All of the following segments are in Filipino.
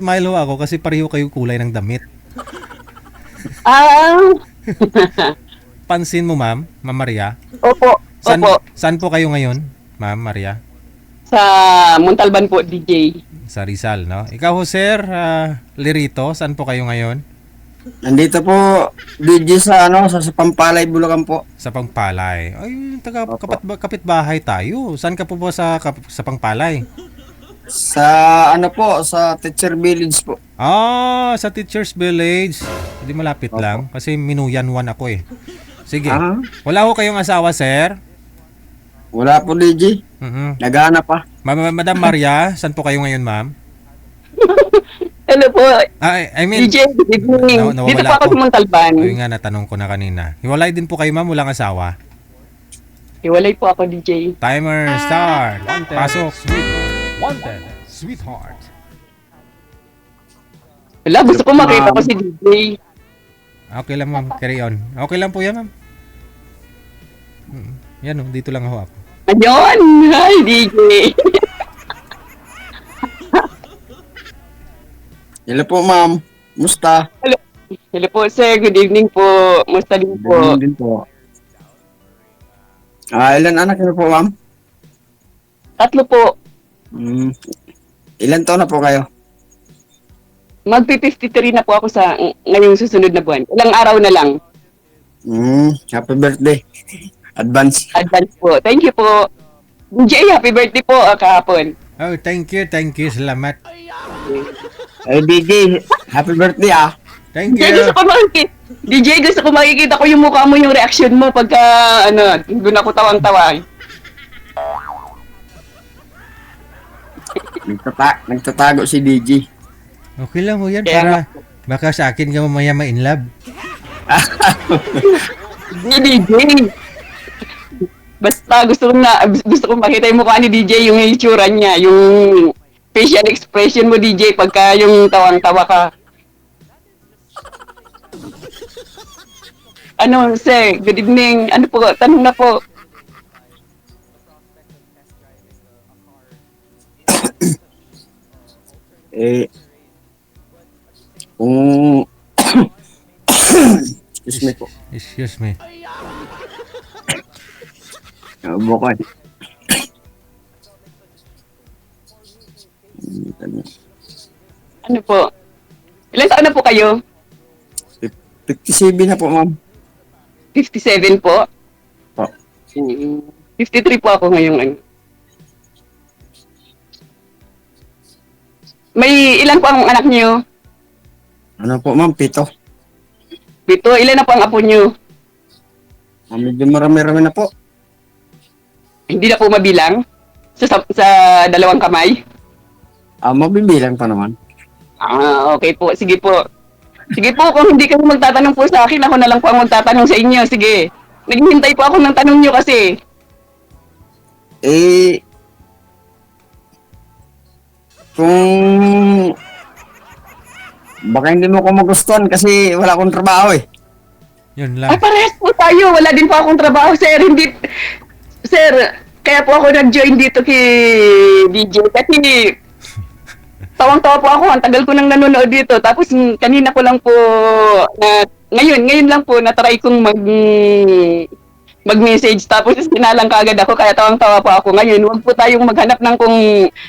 Milo ako kasi pareho kayo kulay ng damit. Ah, Pansin mo, ma'am, Ma'am Maria? opo, San, opo. saan po kayo ngayon, Ma'am Maria? Sa Montalban po, DJ. Sa Rizal, no? Ikaw ho, sir, Lirito, saan po kayo ngayon? Nandito po, DJ sa sa Pampalay, Bulacan po. Sa Pangpalay. Ay, Opo. kapitbahay tayo. Saan ka po ba sa Pangpalay? Sa sa Teacher Village po. Sa Teacher's Village. Hindi malapit Opo. lang. Kasi Minuyan 1 ako eh. Sige. Ah, Wala ho kayong asawa, sir? wala po DJ. Mhm. Naghahanap pa. Madam Maria, saan po kayo ngayon, ma'am? Hello po, I mean, DJ. Good evening. nawawala Dito po ako ako. sa Montalban. Ayun nga, natanong ko na kanina. Hiwalay din po kayo, ma'am, walang asawa. Hiwalay po ako, DJ. Timer, start. Pasok. Wanted, sweetheart. Wala, gusto ko makita ko si DJ. Okay lang, ma'am. Carry on. Okay lang po yan, ma'am. Yan, oh, dito lang ako. Ayun! Hi, DJ. Hello po, ma'am. Musta? Hello po, sir. Good evening po. Musta din po? Ganun din po. Ilan anak niyo po, ma'am? 3 po. Ilan taon na po kayo? Magpi-53 na po ako sa ngayong susunod na buwan. Ilang araw na lang. Happy birthday. Advance. Advance po. Thank you po. DJ, happy birthday po kahapon. Oh, thank you. Salamat. Ay, DJ, happy birthday Thank DJ, you. gusto ko makikita ko yung mukha mo, yung reaction mo pagka, doon ako tawang-tawa. Nagtatago si DJ. Okay lang ho yan Kaya para baka sa akin ka mamaya ma-in love. DJ. Basta gusto kong makita yung mukha ni DJ, yung itsura niya, yung facial expression mo, DJ, pagka yung tawang-tawa ka. Sir, good evening. Ano po, tanong na po. Kung excuse me po. Excuse me. Bukod. Ano po? Ilan taon na po kayo? 57 na po, ma'am. 57 po? Po. 53 po ako ngayong May ilan po ang anak niyo? Ano po, ma'am? 7. 7. Ilan na po ang apo niyo? Medyo marami-rami na po. Hindi na po mabilang? Sa dalawang kamay? Mabibilang pa naman. Okay po. Sige po. Sige po, kung hindi kayo magtatanong po sa akin, ako na lang po ang magtatanong sa inyo. Sige. Naghihintay po ako ng tanong niyo kasi. Kung baka hindi mo ko magustuhan kasi wala akong trabaho eh. Yun Ay, lang. parehas po tayo. Wala din po akong trabaho, sir. Sir, kaya po ako nag-join dito kay DJ. Kasi tawang-tawa po ako. Ang tagal ko nang nanonood dito. Tapos kanina ko lang po, ngayon lang po, na-try kong mag-message. Tapos sinalang kaagad ako. Kaya tawang-tawa po ako. Ngayon, huwag po tayong maghanap ng kung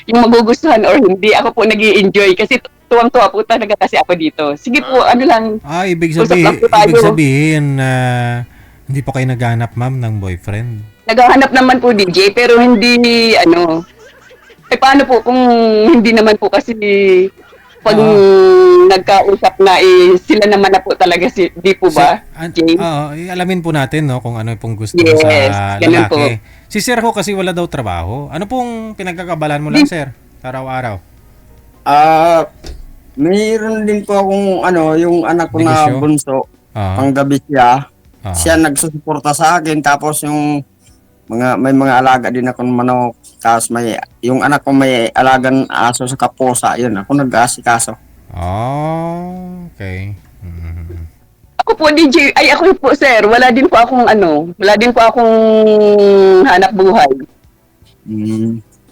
yung magugustuhan or hindi. Ako po nag-i-enjoy. Kasi tuwang-tuwa po talaga kasi ako dito. Sige po, lang. Ibig Usap lang po tayo. sabihin na hindi po kayo naghahanap, ma'am, ng boyfriend. Naghahanap naman po DJ, pero hindi, paano po kung hindi naman po kasi pag nagkausap na, sila naman na po talaga, di po ba, James? Alamin po natin, no, kung ano pong gusto Yes, sa ganun lalaki. po. Si sir ho kasi wala daw trabaho. Ano pong pinagkakabalan mo lang, sir? Araw-araw. Mayroon din po akong yung anak ko na Negosyo? bunso, Ah, panggabi siya. ah. Siya nagsusuporta sa akin tapos yung may mga alaga din ako ng manok. Tapos yung anak ko may alagang aso sa kaposa, yun ako nag-aasikaso. Okay. Mhm. Ako po DJ, ako po sir, wala din po akong hanap buhay.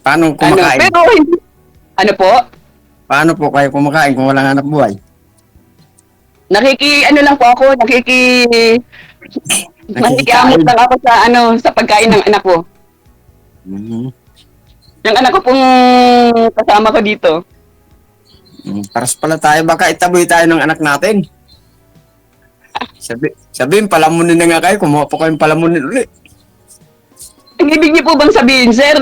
Paano kumakain? Pero hindi, po? Paano po kayo kumakain kung walang anak buhay? Ano lang po ako, nakikiamot lang ako sa sa pagkain ng anak ko. Mhm. Yung anak ko pong kasama ko dito. Paras pala tayo, baka itaboy tayo ng anak natin. Sabihin, palamunin na nga kayo, kumuha po kayong palamunin ulit. Ang ibig niyo po bang sabihin, sir,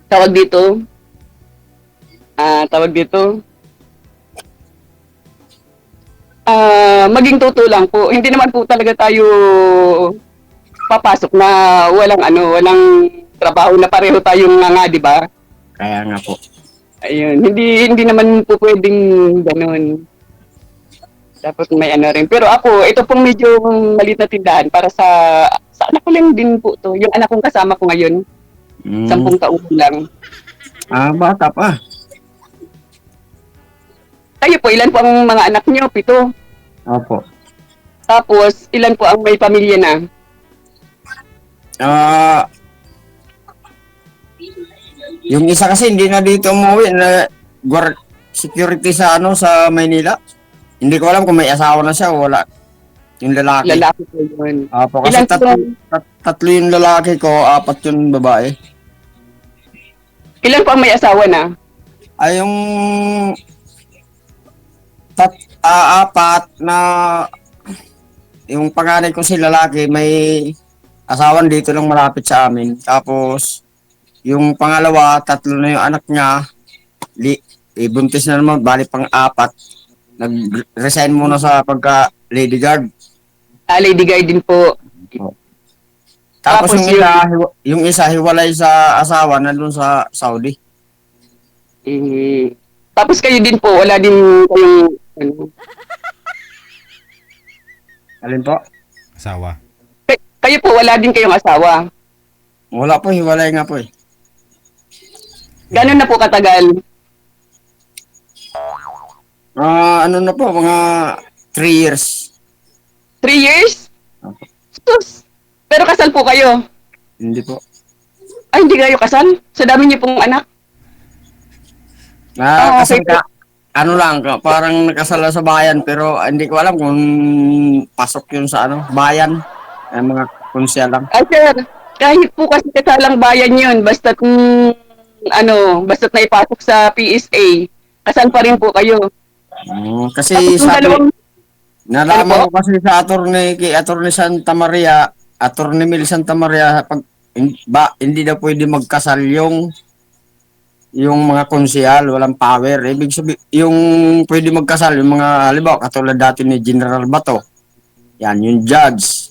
tawag dito? Maging totoo lang po. Hindi naman po talaga tayo papasok na walang trabaho na pareho tayong nga, di ba? Kaya nga po. Ayun, hindi naman po pwedeng gano'n. Dapat may rin. Pero ako, ito pong medyo maliit na tindahan para sa anak ko lang din po to. Yung anak kong kasama ko ngayon, 10 taon lang. Bata pa. Kayo po, ilan po ang mga anak niyo? 7. Opo. Tapos, ilan po ang may pamilya na? Yung isa kasi hindi na dito umuwi na security sa sa Maynila. Hindi ko alam kung may asawa na siya o wala. Yung lalaki. Lalaki po yun. Opo, kasi tatlo yung lalaki ko, 4 yung babae. Ilan po ang may asawa na? Ay, yung 4 na yung panganay ko si lalaki may asawan dito lang malapit sa amin. Tapos yung pangalawa, 3 na yung anak niya. Buntis na naman, bali pang-4. Nag-resign muna sa pagka lady guard. Lady guard din po. Tapos Tapos yung isa hiwalay sa asawa nandun sa Saudi. Tapos kayo din po, wala din kayong Alin po? Asawa. Kayo po, wala din kayong asawa. Wala po, hiwalay nga po eh. Gano'n na po katagal? Ano na po, mga 3 years. 3 years? Opo. Sus! Pero kasal po kayo? Hindi po. Ay, hindi kayo kasal? Sa dami niyo pong anak? Kasal ka, ano lang, parang nakasala sa bayan, pero hindi ko alam kung pasok yun sa bayan. Mga konsyal lang. Ay, sir, kahit po kasi kasalang bayan yun, basta't naipasok sa PSA, kasal pa rin po kayo. Kasi Tapos yung sabi, dalawang, nalaman ko kasi sa attorney Santa Maria, attorney Mil Santa Maria, hindi daw pwede magkasal yung mga konsyal, walang power. Ibig sabihin, yung pwede magkasal, yung mga, halimbawa, katulad dati ni General Bato, yan, yung judge.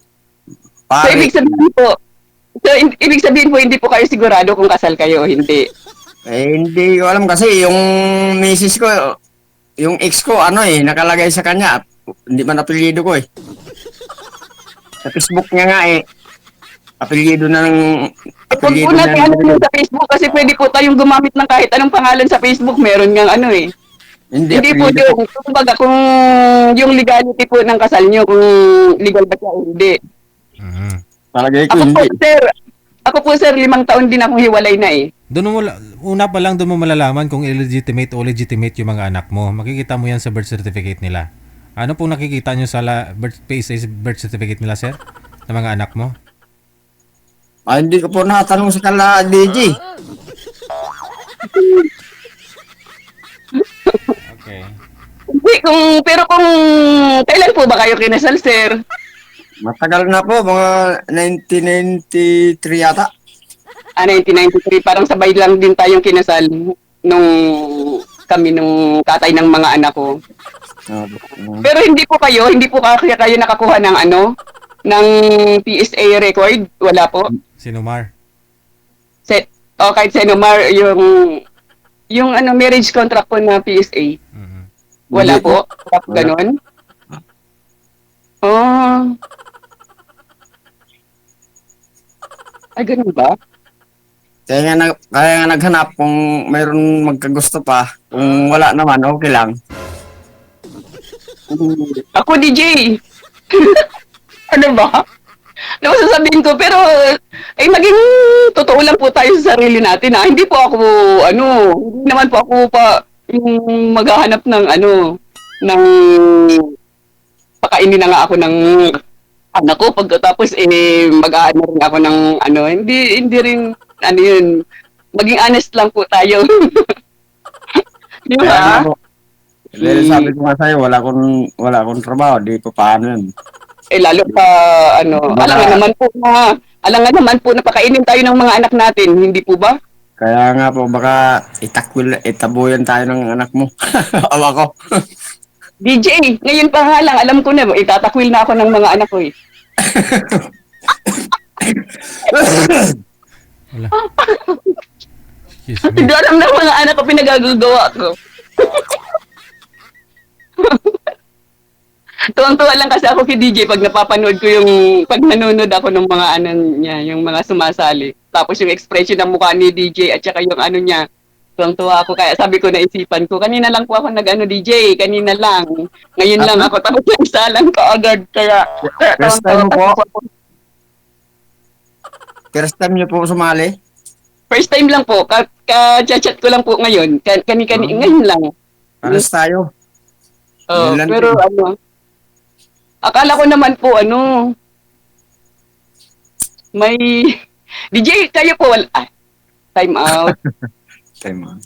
so, ibig sabihin po, hindi po kayo sigurado kung kasal kayo o hindi. Hindi ko alam kasi yung misis ko, yung ex ko, nakalagay sa kanya at hindi man apelyido ko eh. Sa Facebook niya nga apelyido Kung po natin sa Facebook kasi pwede po tayong gumamit ng kahit anong pangalan sa Facebook, meron ngang Hindi po yun. Kumbaga, kung yung legality po ng kasal nyo, kung legal ba siya o hindi. Palagay ko hindi. Ako po sir, 5 taon din akong hiwalay na eh. Una pa lang doon mo malalaman kung illegitimate o legitimate yung mga anak mo. Makikita mo yan sa birth certificate nila. Ano pong nakikita nyo sa birth certificate nila, sir? Ng mga anak mo? Hindi ko po natanong sa kala DJ. Okay. Pero kung kailan po ba kayo kinasal, sir? Matagal na po, mga 1993 yata. 1993. Parang sabay lang din tayong kinasal nung tatay ng mga anak ko. Pero hindi po kayo nakakuha ng ng PSA record? Wala po? Sinumar? Kahit Senomar, yung marriage contract po na PSA. Wala po? Wala po ganun? Ay, ganun ba? Kaya nga naghanap kung mayroon magkagusto pa. Kung wala naman, okay lang. Ako, DJ! Ano ba? Ano sasabihin ko, pero ay maging totoo lang po tayo sa sarili natin. Ha? Hindi po ako, hindi naman po ako pa yung maghahanap ng ng pakainin na nga ako ng anak ko pagkatapos mag-aano rin ako ng hindi rin yun. Maging honest lang po tayo. Di Kaya nga ba? po. Dahil sabi ko nga sa'yo, wala akong trabaho, di pa paano yun. Lalo pa alangan naman po na pakainin tayo ng mga anak natin, hindi po ba? Kaya nga po, baka itabuyan tayo ng anak mo. Awa ko. DJ, ngayon pa nga lang, alam ko na, itatakwil na ako ng mga anak ko eh. Wala. Excuse me. Hindi alam ng mga anak ko pinagagagawa ko. Tuwang-tuwa lang kasi ako kay DJ pag napapanood ko pag nanonood ako ng mga niya, yung mga sumasali. Tapos yung expression ng mukha ni DJ at saka yung niya. Tuwang-tuwa ako kaya sabi ko naisipan ko. Kanina lang po ako DJ, kanina lang. Ngayon lang ako tapos nagsalang ka agad kaya First time tuwang-tuwa po? ako. First time niyo po sumali? First time lang po, ka-chat ko lang po ngayon. Ngayon lang. Pares tayo. Oh, Yun lang pero din. akala ko naman po may DJ kayo po time out. Time on.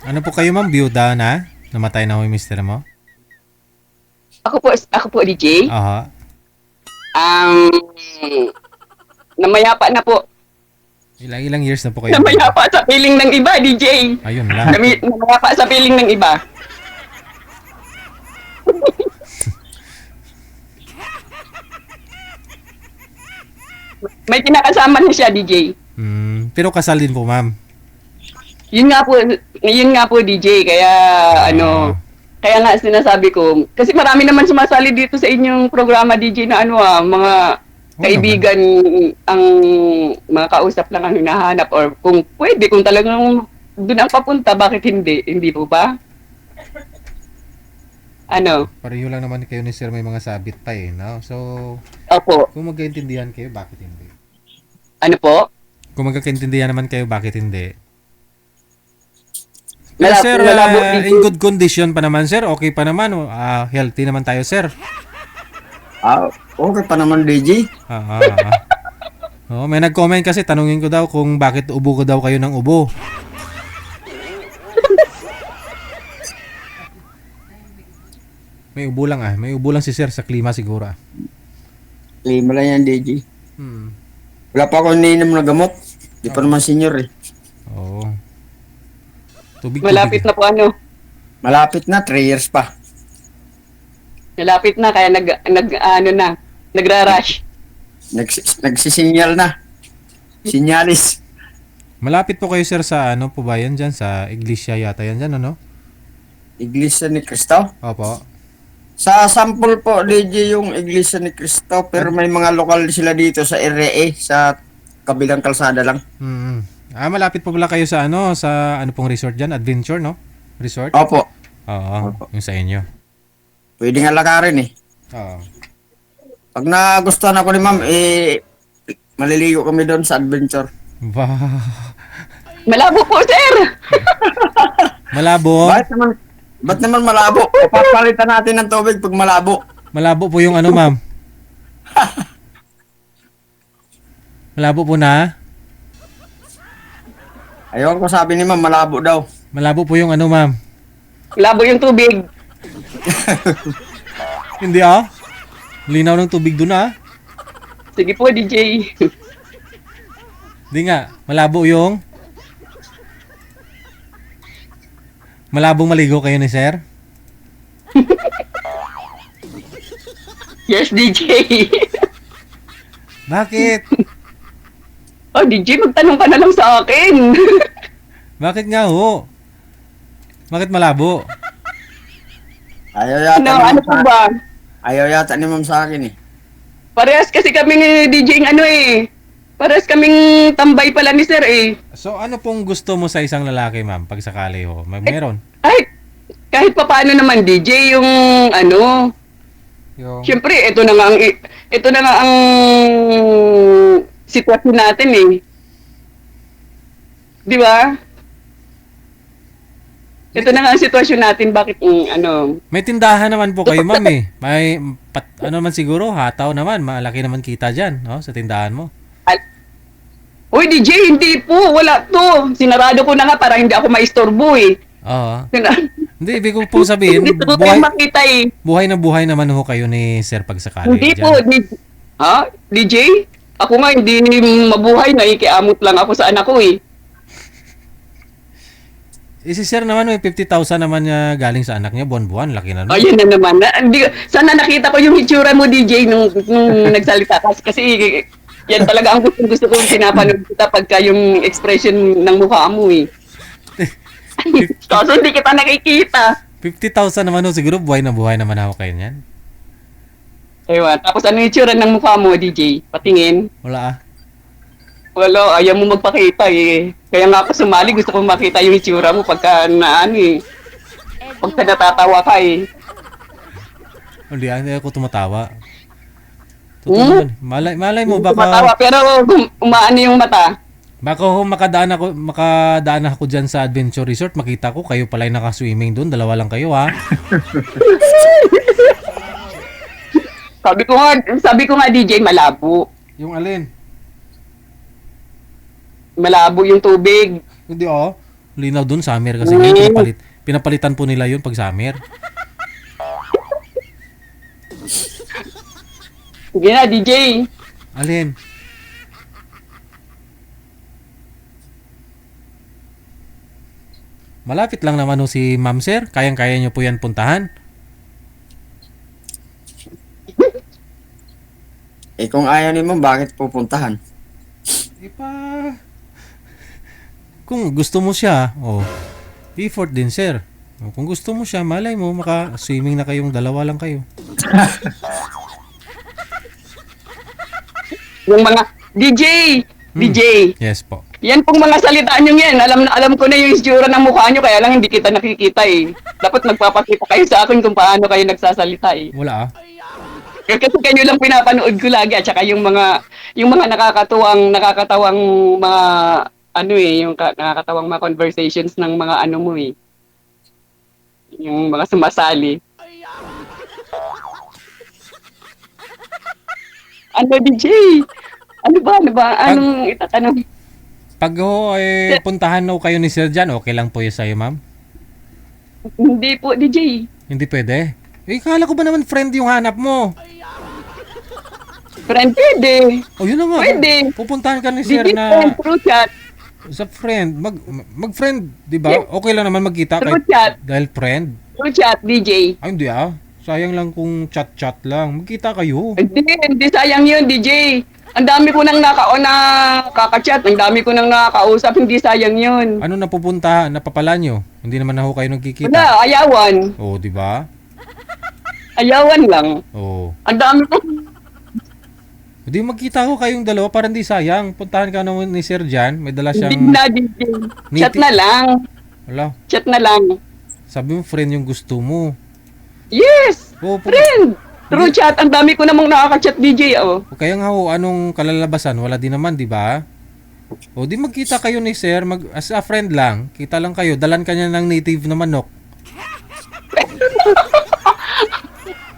Ano po kayo ma'am? Byuda na? Namatay na ho yung mister mo? Ako po DJ. Aha. Namayapa na po. Ilang years na po kayo? Namayapa sa piling ng iba, DJ. Ayun lang. Namayapa sa piling ng iba. May kinakasama na siya, DJ. Pero kasal din po ma'am. Yun nga po DJ, kaya kaya nga sinasabi ko, kasi marami naman sumasali dito sa inyong programa DJ na mga kaibigan ang mga kausap lang ang hinahanap or kung pwede, kung talagang doon ang papunta, bakit hindi po ba? Pareho lang naman kayo ni sir, may mga sabit pa eh, no? So, Opo. kung magkaintindihan kayo, bakit hindi? Ano po? Kung magkakaintindihan naman kayo, bakit hindi? Pero sir, in good condition pa naman sir, okay pa naman, healthy naman tayo sir. Okay pa naman, DJ. May nag-comment kasi, tanungin ko daw kung bakit ubo ko daw kayo ng ubo. May ubo lang si sir sa klima siguro. Lima lang yan, DJ. Wala pa ako iniinom na gamot. Di pa naman senior eh. Oo. Tubig. Malapit na po Malapit na, 3 years pa. Malapit na, kaya nagra-rush. Nagsisinyal na. Sinyalis. Malapit po kayo sir sa ano po ba yan dyan? Sa iglesia yata yan dyan, ano? Iglesia ni Cristo. Opo. Sa sample po, DJ, yung Iglesia ni Cristo. Pero may mga lokal sila dito sa RA, sa kabilang kalsada lang. Malapit po pala kayo sa ano pong resort dyan? Adventure, no? Resort? Opo. Oo, Opo. yung sa inyo. Pwede nga lakarin eh. Oo. Pag nagustuhan ako ni ma'am, maliligo kami doon sa adventure. Malabo po, sir! Malabo? Ba't naman malabo? Papalitan natin ng tubig pag malabo. Malabo po yung ano, ma'am? Malabo po na? Ayaw ko sabi ni ma'am, malabo daw. Malabo po yung ano, ma'am? Malabo yung tubig. Hindi Linaw ng tubig doon Sige po, DJ. Hindi nga, malabo yung... Malabong maligo kayo ni sir? Yes, DJ. Bakit? Oh, DJ, magtanong ka na lang sa akin. Bakit nga ho? Bakit malabo? Ayaw yata Ano po ba? Ayaw yata ni ma'am sa akin eh. Parehas kasi kaming DJ parehas kaming tambay pala ni sir eh. So ano pong gusto mo sa isang lalaki, ma'am, pag sakali ho? Meron? Kahit papaano naman DJ yung Yung, Siyempre, ito na nga ang sitwasyon natin eh. Di ba? Ito na nga ang sitwasyon natin, bakit may tindahan naman po kayo, ma'am eh. May, ano naman siguro, hataw naman. Malaki naman kita dyan, no? Sa tindahan mo. Uy, DJ, hindi po, wala to. Sinarado ko na nga para hindi ako maistorbo eh. Oo. Hindi, ibig ko po sabihin, Hindi ko kayo makita eh. buhay na naman ho kayo ni Sir pagsakali. Hindi dyan. po, DJ? Ako nga, hindi mabuhay, naikiamot lang ako sa anak ko eh. Si Sir naman, may 50,000 naman niya galing sa anak niya, buwan-buwan, laki na. No? Ayun na naman. Sana nakita ko yung itsura mo, DJ, nung nagsalita ka. Kasi yan talaga ang gusto kong pinapanood kita pagka yung expression ng mukha mo eh. Kaso hindi kita nakikita. 50,000 naman ho, siguro buhay naman ako kayo niyan. Ewan. Tapos ano yung itsura ng mukha mo, DJ? Patingin. Wala ah. Wala, ayaw mo magpakita eh. Kaya nga ako sumali, gusto kong makita yung itsura mo pagka pagka natatawa ka eh. Hindi ako tumatawa. Totoo naman. Malay mo, Tumatawa, baka, pero umaano yung mata. baka ho makadaan ako dyan sa Adventure Resort, makita ko, kayo pala yung naka-swimming doon, dalawa lang kayo ha. Sabi ko nga DJ, malabo. Yung alin? Malabo yung tubig. Hindi oh. Linaw doon, summer kasi ngayon, pinapalitan po nila yun pag summer. Sige na, DJ. Alin? Malapit lang naman ho si Ma'am Sir. Kayang-kaya nyo po yan puntahan. Kung ayaw ni mo, bakit pupuntahan? Ipa... Kung gusto mo siya, effort din sir. Kung gusto mo siya, malay mo, maka-swimming na kayong dalawa lang kayo. Yung mga DJ. Yes po. Yan pong mga salitaan nyo yan. Alam ko na yung itsura ng mukha nyo, kaya lang hindi kita nakikita eh. Dapat nagpapakita kayo sa akin kung paano kayo nagsasalita eh. Wala ah. Kasi kayo lang pinapanood ko lagi at saka yung mga nakakatawang mga yung nakakatawang mga conversations ng mga mo eh. Yung mga sumasali. DJ? Ano ba? Anong itatanong? Pag ho, puntahan ho kayo ni Sir dyan, okay lang po yun sa'yo, ma'am? Hindi po, DJ. Hindi pwede? Kala ko ba naman friend yung hanap mo? Friend, pwede. Yun na nga. Pwede. Pupuntahan ka ni Sir DJ na... friend, through chat. Sa friend. Mag-friend, di ba? Okay lang naman magkita Through kahit chat. dahil friend. Through chat, DJ. Ay, hindi ah. Sayang lang kung chat-chat lang. Magkita kayo. Hindi sayang yun, DJ. Ang dami ko nang nakaka-chat, ang dami ko nang nakakausap, hindi sayang yun. Ano napapala nyo? Hindi naman na ho kayo nagkikita. Wala, ayawan. Di ba? Ayawan lang. Ang dami ko. Hindi magkita ho kayong dalawa para hindi sayang. Puntahan ka naman ni Sir Jan. May dala Hindi siyang... na, DJ. Chat na lang. Wala. Chat na lang. Sabi mo, friend yung gusto mo. Yes! Friend! Through Hindi. chat, ang dami ko namang nakaka-chat, DJ. Kaya nga ho, anong kalalabasan? Wala din naman, di ba? Di magkita kayo ni Sir. As a friend lang. Kita lang kayo. Dalan ka niya ng native na manok.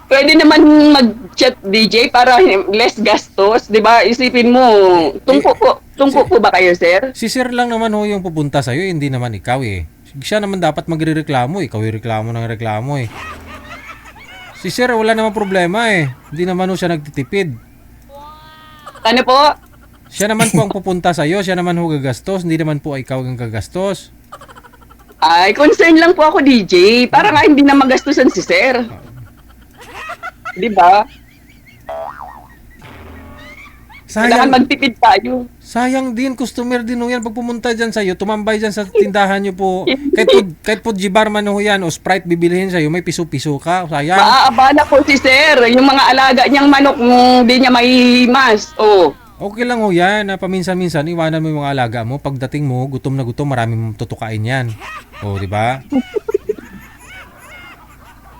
Pwede naman mag-chat, DJ, para less gastos. Di ba? Isipin mo, tungko po ba kayo, sir? Si Sir lang naman ho yung pupunta sa'yo. Hindi naman ikaw eh. Siya naman dapat magre-reklamo. Ikaw yung reklamo ng reklamo eh. Si Sir wala namang problema eh. Hindi naman ho siya nagtitipid. Ano po? Siya naman po ang pupunta sa'yo. Siya naman ho gagastos. Hindi naman po ikaw ang gagastos. Ay, concern lang po ako, DJ. Para nga hindi na magastusan si sir. Di ba? Kailangan Sayang, magtipid tayo. sayang din. Customer din ho yan. Pag pumunta dyan sa'yo, tumambay dyan sa tindahan nyo po. Kahit po G-bar man ho yan o Sprite bibilihin sa'yo, may piso-piso ka. Sayang. Maaabala ko si sir. Yung mga alaga niyang manok, hindi niya maimas. Okay lang ho yan. Paminsan-minsan, iwanan mo yung mga alaga mo. Pagdating mo, gutom na gutom, marami mong tutukain yan. Di ba?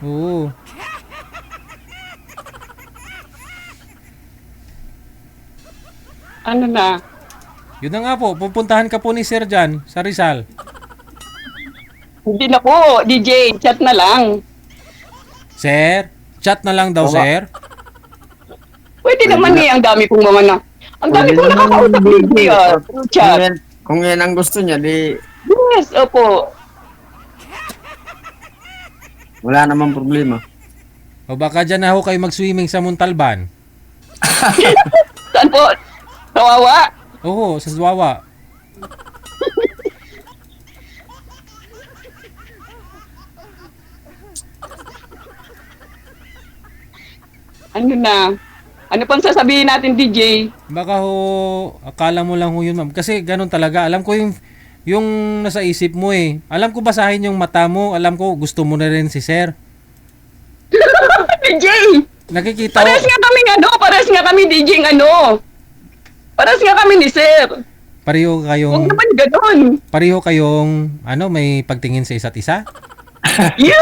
Oo. Ano na? Yun na nga po, pupuntahan ka po ni Sir dyan sa Rizal. Hindi na po, DJ, chat na lang. Sir, chat na lang daw, Oo. sir. Pwede naman ang dami kong mga na. Ang dami Pwede kong naman, nakakausap DJ through chat. Kung yan ang gusto niya, di Yes, opo. wala namang problema. O baka dyan na ho kayo mag-swimming sa Montalban. Saan po? Kawawa? Oo, sa Wawa. Ano na? Ano pang sasabihin natin, DJ? Baka ho, akala mo lang ho yun, ma'am. Kasi ganun talaga. Alam ko yung nasa isip mo eh. Alam ko basahin yung mata mo. Alam ko gusto mo na rin si Sir. DJ! Nakikita Pares ko, nga kami pares nga kami DJ Pares nga kami ni Sir. pareho Huwag kayong, naman ganon. pareho kayong, may pagtingin sa isa't isa. Yeah!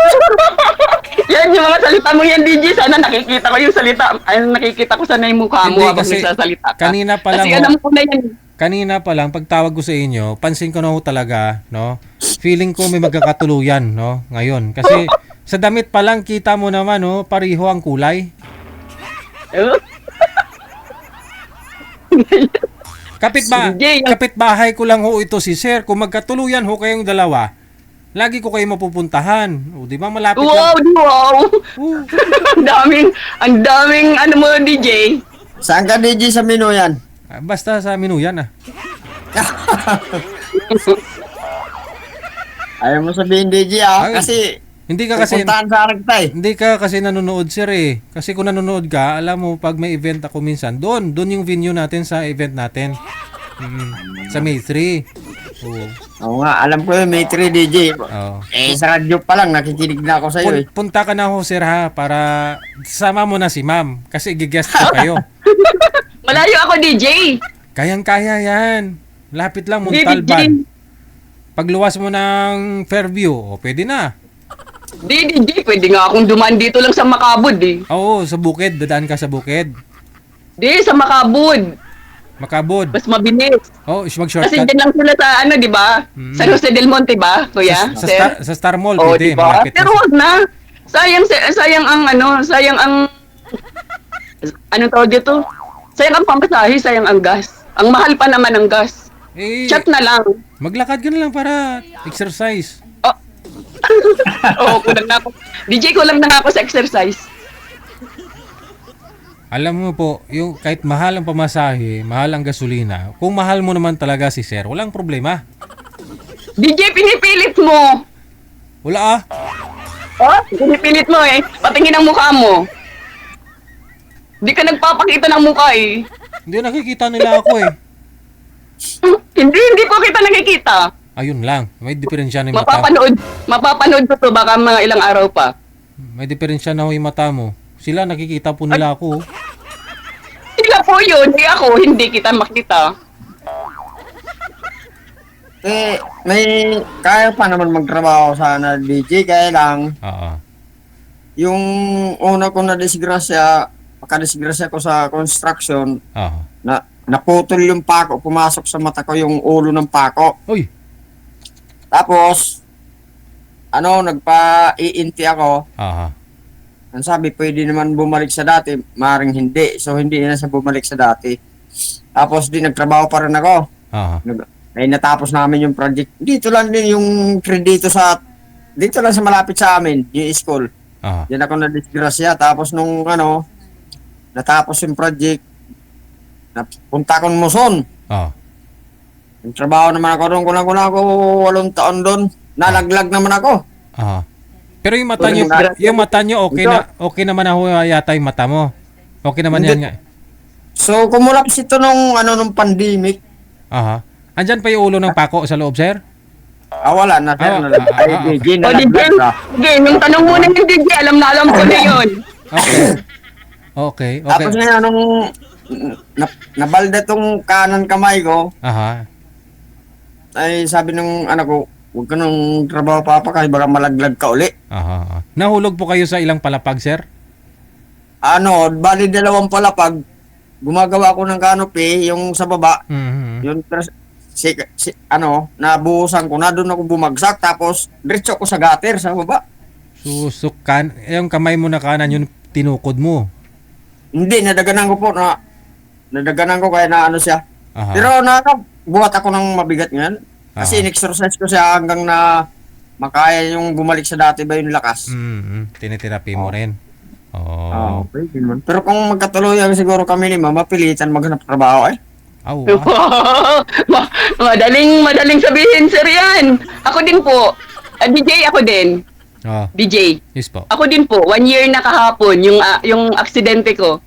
Yan yung mga salita mo yan, DJ. Sana nakikita ko yung salita. Ay, nakikita ko sana yung mukha mo Hindi, habang kasi nagsasalita ka. kanina pa lang Kasi ho- alam ko na yan. Kanina pa lang, pagtawag ko sa inyo, pansin ko na ho talaga, no? Feeling ko may magkakatuluyan, no? Ngayon. Kasi sa damit pa lang, kita mo naman, no? Pareho ang kulay. Sige, yan. Kapitbahay ko lang ho ito si Sir. Kung magkatuluyan ho kayong dalawa, lagi ko kayo mapupuntahan. O, di ba malapit Wow, lang? wow. Oo. ang daming ano mo, DJ. Saan ka, DJ, sa menu yan? Basta sa Minuyan, ah. Ayaw mo sabihin, DJ, Ay, kasi Hindi ka kasi pupuntahan sa akin tayo. Hindi ka kasi nanonood, sir eh. Kasi kung nanonood ka, alam mo pag may event ako minsan, doon yung venue natin sa event natin. Sa May 3. Oo. Oo nga, alam ko yun, may 3 DJ. Oo. Sa radyo pa lang, nakikinig na ako sa iyo eh. Punta ka na ho, sir ha, para sama mo na si ma'am. Kasi gigest ko kayo. Malayo ako, DJ. Kayang-kaya yan. Lapit lang, Hindi, Montalban. Pagluwas mo ng Fairview, pwede na. DJ, pwede nga akong dumaan dito lang sa Makabud eh. Oo, sa bukid. Dadaan ka sa bukid. Di, sa Makabud. Makabod. Mas mabilis. Oh, Kasi mag-shortcut. dyan lang sila sa ano, di ba? San Jose del Monte ba, kuya? Sa, Sir? sa Star Mall, Oo, pwede. diba? Malapit Pero na. wag na. Sayang ang ano tawag dito? Sayang ang pamasahe, sayang ang gas. Ang mahal pa naman ang gas. Eh, Chat na lang. maglakad ka na lang para exercise. Oh. Oo, kulang na ako. DJ, kulang na nga ako sa exercise. Alam mo po, yung kahit mahal ang pamasahe, mahal ang gasolina, kung mahal mo naman talaga si Sir, walang problema. DJ, pinipilit mo. Wala ah. Oh, pinipilit mo eh. Patingin ang mukha mo. Di ka nagpapakita ng mukha eh. Hindi nakikita nila ako eh. Hindi po kita nakikita. Ayun lang, may diferensya na yung mata. Mapapanood ko to baka mga ilang araw pa. May diferensya na ho yung mata mo. Sila nakikita po nila ako. Sila po yun, di ako, hindi kita makita. May kaya pa naman magtrabaho sana, DJ, kaya lang Oo. yung una ko na disgrasya, makadisgrasya ko sa construction, Oo. naputol yung pako, pumasok sa mata ko yung ulo ng pako. Uy, Tapos, nagpa-iinti ako. aha. Ang sabi, pwede naman bumalik sa dati, maring hindi. So, hindi na siya bumalik sa dati. Tapos, nagtrabaho pa rin ako. Aha. Ay, natapos namin yung project. Dito lang din yung dito lang sa malapit sa amin, yung school. Aha. Diyan ako na-disgrasya. Tapos nung natapos yung project, napunta akong Muson. Aha. Nagtrabaho naman ako doon. Kulang ako 8 taon doon. Nalaglag naman ako. Aha. Pero yung mata nyo okay naman na ho yata yung mata mo. Okay naman yan nga. So, kumulaps ito nung pandemic. Aha. Andyan pa yung ulo ng pako sa loob, sir? Wala na, sir. Okay. DJ, O, DJ, nalaglag na. sige, yung tanong mo na yung DJ, alam ko na yun. Okay. Okay. Tapos Okay. ngayon, nabalda tong kanan kamay ko, Aha. ay sabi ng anak ko, huwag ka nung trabaho papa kasi baka malaglag ka uli. Aha. Nahulog po kayo sa ilang palapag, sir? Bali 2 palapag, gumagawa ako ng canopy, yung sa baba, Mhm. yun, nabuhusan ko na, doon ako bumagsak, tapos diretso ako sa gutter sa baba. Susukan, yung kamay mo na kanan, yung tinukod mo. Hindi, nadaganan ko kaya na ano siya. Aha. Pero nakabuhat ako ng mabigat ngayon. Kasi Aha. in-exercise ko siya hanggang na makaya yung bumalik sa dati ba yung lakas. Tiniterapi mo rin. Ah, Oh. okay, naman. Pero kung magkatuluyan siguro kami ni Mama, pilitan maghanap trabaho eh. Aw, Madaling sabihin, sir, yan. Ako din po. DJ ako din. Oh, DJ. yes po. Ako din po. 1 year na kahapon, yung aksidente ko.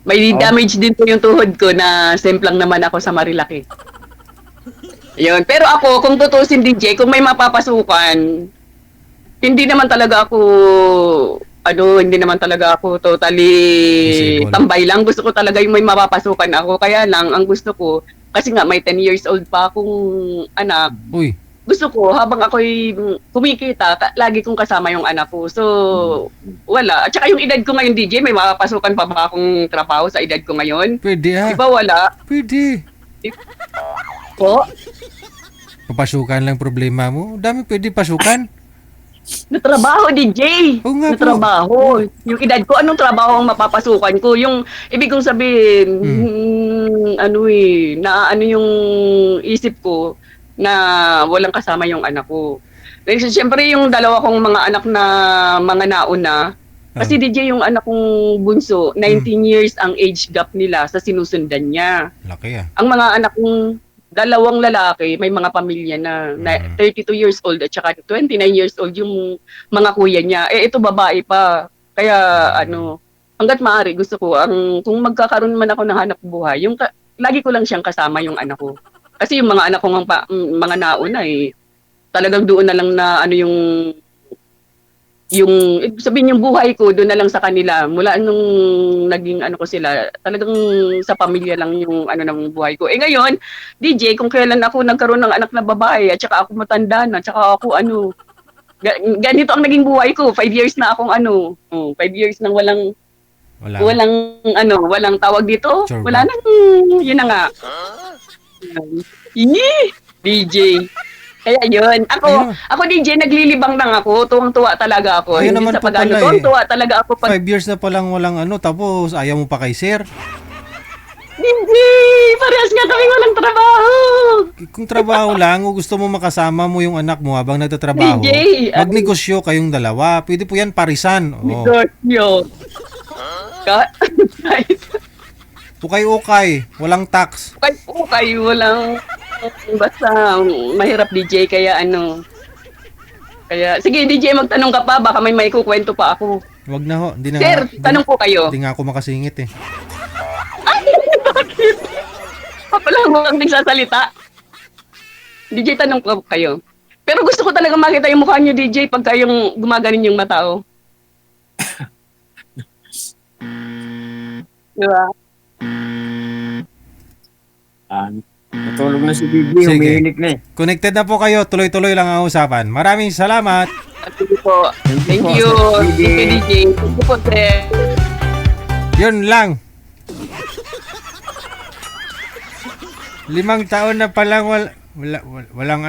May Oh. damage din po yung tuhod ko na semplang naman ako sa Marilaki. Yun. Pero ako, kung tutusin DJ, kung may mapapasukan, hindi naman talaga ako totally Disabled. tambay lang. Gusto ko talaga yung may mapapasukan ako. Kaya lang, ang gusto ko, kasi nga may 10 years old pa akong anak, Uy, gusto ko, habang ako'y kumikita, lagi kong kasama yung anak ko. So, wala. At saka yung edad ko ngayon, DJ, may mapapasukan pa ba akong trabaho sa edad ko ngayon? pwede Di ah. ba wala? Pwede. Po? Papasukan lang problema mo. Dami pwede pasukan. Natrabaho, DJ. Oo nga po. Natrabaho. Yung edad ko, anong trabaho ang mapapasukan ko? Yung, ibig kong sabihin, ano yung isip ko na walang kasama yung anak ko. Kasi siyempre yung dalawa kong mga anak na mga nauna, kasi DJ yung anak kong bunso, 19 years ang age gap nila sa sinusundan niya. Laki ah. Ang mga anak kong dalawang lalaki, may mga pamilya na 32 years old at saka 29 years old yung mga kuya niya. Ito babae pa. Kaya hangga't maaari gusto ko, kung magkakaroon man ako ng hanap buhay, lagi ko lang siyang kasama yung anak ko. Kasi yung mga anak ko mga nauna talagang doon na lang na ibig sabihin yung buhay ko doon na lang sa kanila. Mula nung naging ko sila, talagang sa pamilya lang yung ng buhay ko. Ngayon, DJ, kung kailan ako nagkaroon ng anak na babae at saka ako matanda na, at saka ako ganito ang naging buhay ko. 5 years na akong 5 years nang walang tawag dito. Sure Wala ba? nang, yun na nga. DJ. Kaya yun. Ako DJ, naglilibang lang ako. Tuwang-tuwa talaga ako. Ayun Hindi naman sa po pag-ano. pala Tuwang-tuwa talaga ako 5 years na palang walang tapos ayaw mo pa kay sir. Hindi! Parehas nga kami walang trabaho! Kung trabaho lang o gusto mo makasama mo yung anak mo habang nagtatrabaho, DJ, magnegosyo kayong dalawa. Pwede po yan parisan. Oh. Negosyo. Ukay-ukay, walang tax. Okay, walang... Basta mahirap DJ, kaya Kaya, sige DJ, magtanong ka pa. Baka may maikukwento pa ako. Wag na ho. Hindi na Sir, tanong po kayo. Hindi nga ako makasingit eh. Ay, bakit? Pala mo ang nagsasalita. DJ, tanong ko kayo. Pero gusto ko talaga makita yung mukha niyo, DJ, pagka yung gumaganin yung mata, oh. Diba? Natulog na si Bibi, Sige. umiinik na eh. Connected na po kayo. Tuloy-tuloy lang ang usapan. Maraming salamat. Sige po. Thank po, you. Sir Thank you, DJ. Thank you po, sir. Yun lang. 5 taon na palang walang